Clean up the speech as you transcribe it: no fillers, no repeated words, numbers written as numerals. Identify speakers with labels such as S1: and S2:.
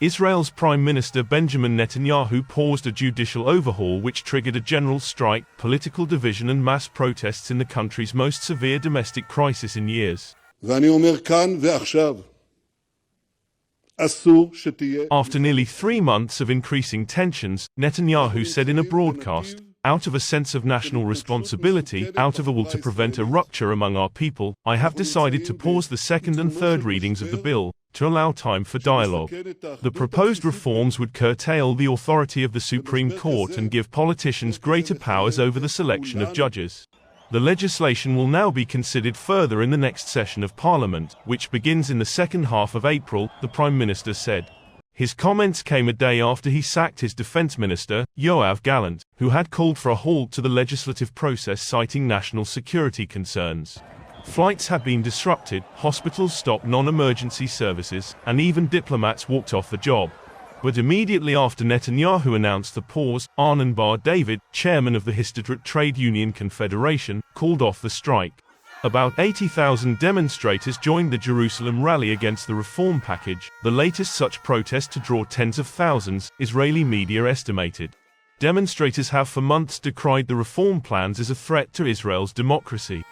S1: Israel's Prime Minister Benjamin Netanyahu paused a judicial overhaul which triggered a general strike, political division and mass protests in the country's most severe domestic crisis in years. After nearly 3 months of increasing tensions, Netanyahu said in a broadcast, "Out of a sense of national responsibility, out of a will to prevent a rupture among our people, I have decided to pause the second and third readings of the bill, to allow time for dialogue." The proposed reforms would curtail the authority of the Supreme Court and give politicians greater powers over the selection of judges. The legislation will now be considered further in the next session of Parliament, which begins in the second half of April, the Prime Minister said. His comments came a day after he sacked his defense minister, Yoav Gallant, who had called for a halt to the legislative process citing national security concerns. Flights had been disrupted, hospitals stopped non-emergency services, and even diplomats walked off the job. But immediately after Netanyahu announced the pause, Arnon Bar David, chairman of the Histadrut Trade Union Confederation, called off the strike. About 80,000 demonstrators joined the Jerusalem rally against the reform package, the latest such protest to draw tens of thousands, Israeli media estimated. Demonstrators have for months decried the reform plans as a threat to Israel's democracy.